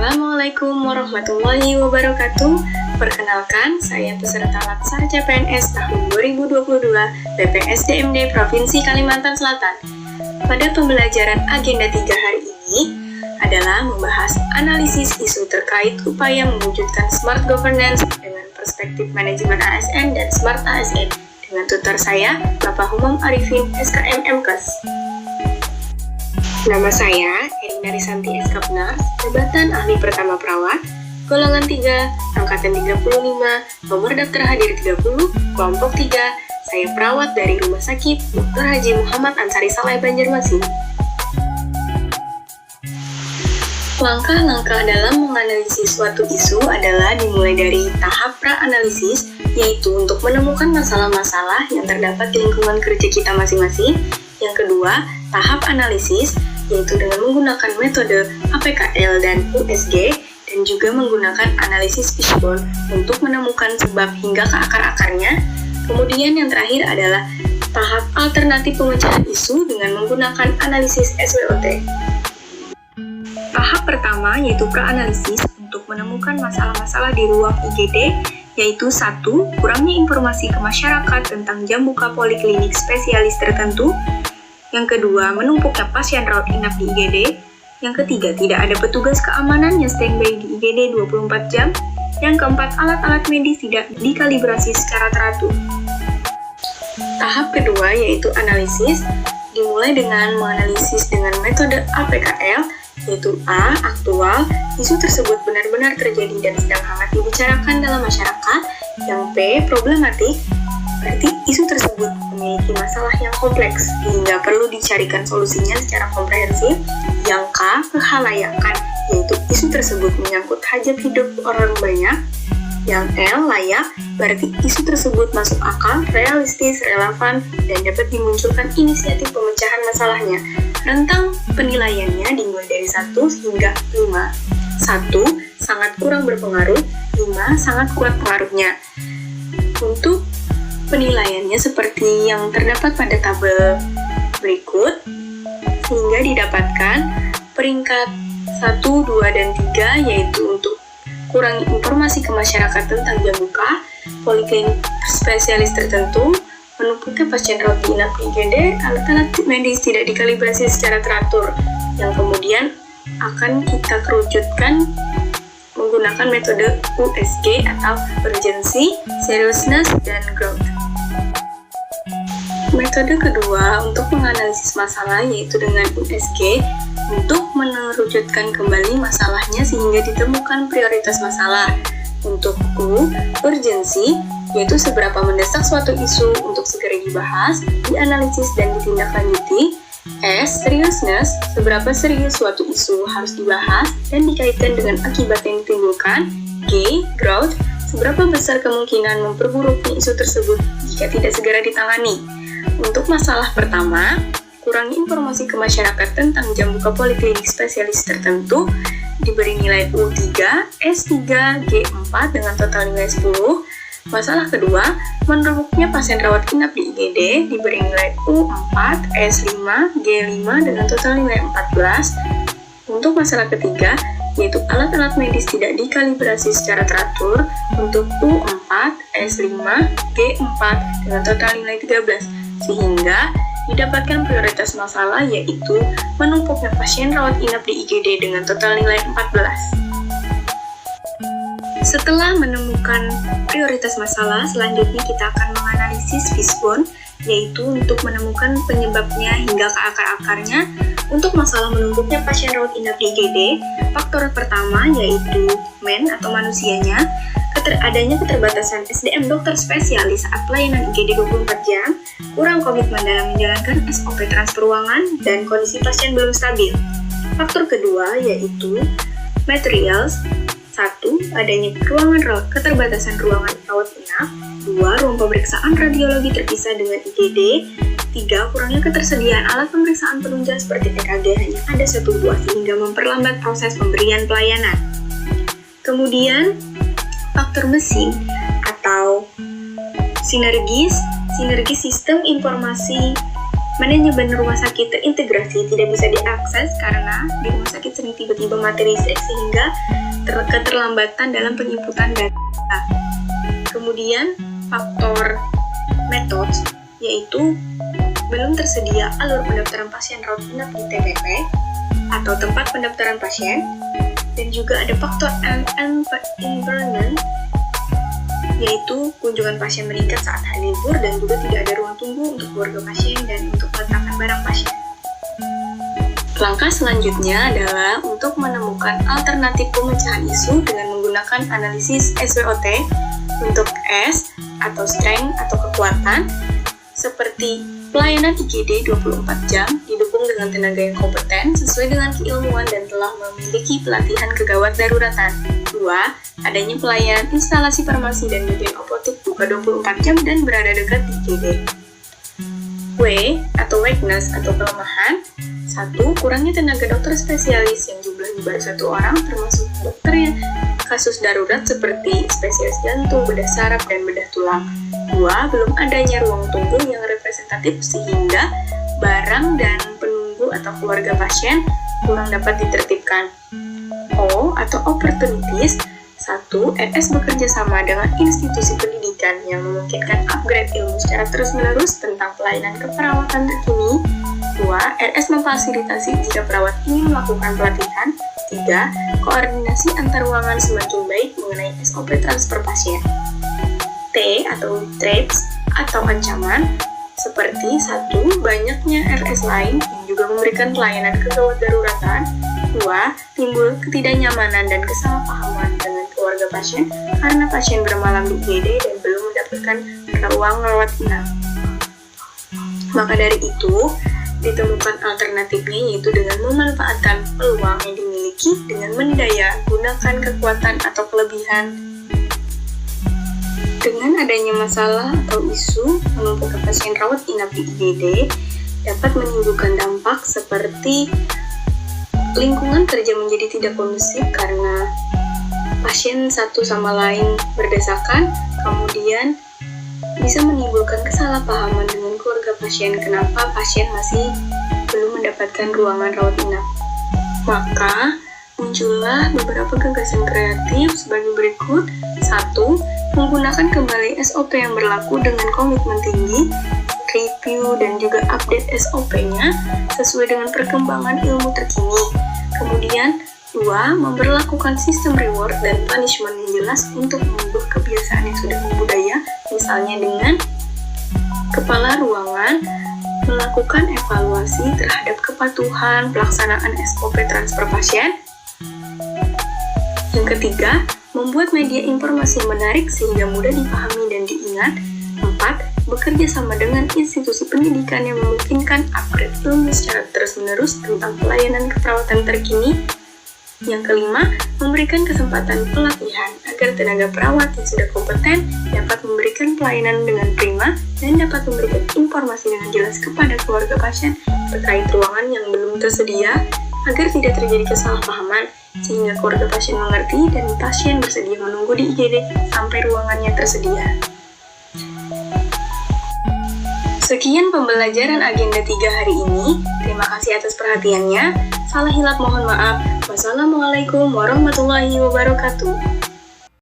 Assalamualaikum warahmatullahi wabarakatuh. Perkenalkan, saya peserta Laksar CPNS tahun 2022 BPSDMD Provinsi Kalimantan Selatan. Pada pembelajaran agenda 3 hari ini adalah membahas analisis isu terkait upaya mewujudkan smart governance dengan perspektif manajemen ASN dan smart ASN dengan tutor saya, Bapak Humam Arifin, SKM MKes. Nama saya Erina Risanti SKPNARS, jabatan ahli pertama perawat, golongan 3, angkatan 35, nomor daftar hadir 30, kelompok 3, saya perawat dari Rumah Sakit Dr. Haji Muhammad Ansari Saleh Banjarmasin. Langkah-langkah dalam menganalisis suatu isu adalah dimulai dari tahap pra-analisis, yaitu untuk menemukan masalah-masalah yang terdapat di lingkungan kerja kita masing-masing. Yang kedua, tahap analisis, yaitu dengan menggunakan metode APKL dan USG, dan juga menggunakan analisis fishbone untuk menemukan sebab hingga ke akar-akarnya. Kemudian yang terakhir adalah tahap alternatif pemecahan isu dengan menggunakan analisis SWOT. Tahap pertama yaitu pra-analisis untuk menemukan masalah-masalah di ruang IGD, yaitu 1. Kurangnya informasi ke masyarakat tentang jam buka poliklinik spesialis tertentu. Yang kedua, menumpuknya pasien rawat inap di IGD. Yang ketiga, tidak ada petugas keamanan yang standby di IGD 24 jam. Yang keempat, alat-alat medis tidak dikalibrasi secara teratur. Tahap kedua yaitu analisis, dimulai dengan menganalisis dengan metode APKL, yaitu A. Aktual, isu tersebut benar-benar terjadi dan sedang hangat dibicarakan dalam masyarakat. Yang B. Problematik, berarti isu tersebut memiliki masalah yang kompleks hingga perlu dicarikan solusinya secara komprehensif. Yang K. Kehalayakan, yaitu isu tersebut menyangkut hajat hidup orang banyak. Yang L. Layak, berarti isu tersebut masuk akal, realistis, relevan, dan dapat dimunculkan inisiatif pemecahan masalahnya. Rentang penilaiannya dimulai dari 1 hingga 5. 1. Sangat kurang berpengaruh, 5. Sangat kuat pengaruhnya. Untuk penilaiannya seperti yang terdapat pada tabel berikut, sehingga didapatkan peringkat 1, 2, dan 3, yaitu untuk kurang informasi ke masyarakat tentang jam buka poliklinik spesialis tertentu, menumpuknya pasien rawat inap di IGD, alat-alat medis tidak dikalibrasi secara teratur, yang kemudian akan kita kerucutkan menggunakan metode USG atau Urgency, Seriousness, dan Growth. Metode kedua untuk menganalisis masalah yaitu dengan USG untuk menerucutkan kembali masalahnya sehingga ditemukan prioritas masalah. Untuk U, Urgency, yaitu seberapa mendesak suatu isu untuk segera dibahas, dianalisis, dan ditindaklanjuti. S, Seriousness, seberapa serius suatu isu harus dibahas dan dikaitkan dengan akibat yang ditimbulkan. G, Growth, seberapa besar kemungkinan memperburuknya isu tersebut jika tidak segera ditangani. Untuk masalah pertama, kurangnya informasi ke masyarakat tentang jam buka poliklinik spesialis tertentu, diberi nilai U3, S3, G4 dengan total nilai 10. Masalah kedua, menumpuknya pasien rawat inap di IGD, diberi nilai U4, S5, G5 dengan total nilai 14. Untuk masalah ketiga, yaitu alat-alat medis tidak dikalibrasi secara teratur, untuk U4, S5, G4 dengan total nilai 13, sehingga didapatkan prioritas masalah yaitu menumpuknya pasien rawat inap di IGD dengan total nilai 14. Setelah menemukan prioritas masalah, selanjutnya kita akan menganalisis fishbone, yaitu untuk menemukan penyebabnya hingga ke akar-akarnya. Untuk masalah menumpuknya pasien rawat inap di IGD, faktor pertama yaitu atau manusianya, adanya keterbatasan SDM dokter spesialis saat pelayanan IGD 24 jam, kurang komitmen dalam menjalankan SOP transfer ruangan, dan kondisi pasien belum stabil. Faktor kedua yaitu materials. 1. Adanya keterbatasan ruangan rawat inap. 2. Ruang pemeriksaan radiologi terpisah dengan IGD. 3. Kurangnya ketersediaan alat pemeriksaan penunjang seperti EKG hanya ada 1 buah sehingga memperlambat proses pemberian pelayanan. Kemudian, faktor mesin atau sinergis sistem informasi Manajemen rumah sakit terintegrasi tidak bisa diakses karena di rumah sakit sering tiba-tiba mati listrik sehingga keterlambatan dalam penginputan data. Kemudian faktor metode yaitu belum tersedia alur pendaftaran pasien rawat inap di TPP atau tempat pendaftaran pasien, dan juga ada faktor environment yaitu kunjungan pasien meningkat saat hari libur dan juga tidak ada ruang tunggu untuk keluarga pasien dan untuk meletakkan barang pasien. Langkah selanjutnya adalah untuk menemukan alternatif pemecahan isu dengan menggunakan analisis SWOT untuk S atau strength atau kekuatan, seperti pelayanan IGD 24 jam didukung dengan tenaga yang kompeten sesuai dengan keilmuan dan telah memiliki pelatihan kegawat daruratan. 2. Adanya pelayanan instalasi farmasi dan bagian apotek buka 24 jam dan berada dekat di IGD. W atau weakness atau kelemahan. 1. Kurangnya tenaga dokter spesialis yang jumlahnya baru 1 orang, termasuk dokter yang kasus darurat seperti spesialis jantung, bedah saraf, dan bedah tulang. 2. Belum adanya ruang tunggu yang representatif sehingga barang dan penunggu atau keluarga pasien kurang dapat ditertibkan. O atau opportunities. 1. RS bekerja sama dengan institusi pendidikan yang memungkinkan upgrade ilmu secara terus-menerus tentang pelayanan keperawatan terkini. 2. RS memfasilitasi jika perawat ingin melakukan pelatihan. 3. Koordinasi antar ruangan semakin baik mengenai SOP transfer pasien. T atau threats atau ancaman, seperti 1. Banyaknya RS lain yang juga memberikan pelayanan kegawat daruratan. 2. Timbul ketidaknyamanan dan kesalahpahaman dengan keluarga pasien karena pasien bermalam di IGD dan belum mendapatkan ruang rawat inap. Maka dari itu, ditemukan alternatifnya yaitu dengan memanfaatkan peluang yang dimiliki dengan mendaya gunakan kekuatan atau kelebihan. Dengan adanya masalah atau isu menumpukan pasien rawat inap di IGD dapat menimbulkan dampak seperti lingkungan kerja menjadi tidak kondusif karena pasien satu sama lain berdesakan, kemudian bisa menimbulkan kesalahpahaman dengan keluarga pasien kenapa pasien masih belum mendapatkan ruangan rawat inap. Maka muncullah beberapa gagasan kreatif sebagai berikut. 1. Menggunakan kembali SOP yang berlaku dengan komitmen tinggi, review dan juga update SOP-nya sesuai dengan perkembangan ilmu terkini. Kemudian 2. Memberlakukan sistem reward dan punishment yang jelas untuk mengubah kebiasaan yang sudah membudaya, misalnya dengan kepala ruangan melakukan evaluasi terhadap kepatuhan pelaksanaan SOP transfer pasien. Yang ketiga, membuat media informasi menarik sehingga mudah dipahami dan diingat. 4. Bekerja sama dengan institusi pendidikan yang memungkinkan upgrade ilmu secara terus-menerus tentang pelayanan keperawatan terkini. Yang kelima, memberikan kesempatan pelatihan agar tenaga perawat yang sudah kompeten dapat memberikan pelayanan dengan prima dan dapat memberikan informasi dengan jelas kepada keluarga pasien terkait ruangan yang belum tersedia agar tidak terjadi kesalahpahaman sehingga keluarga pasien mengerti dan pasien bersedia menunggu di IGD sampai ruangannya tersedia. Sekian pembelajaran agenda 3 hari ini. Terima kasih atas perhatiannya. Salah hilap mohon maaf. Wassalamualaikum warahmatullahi wabarakatuh.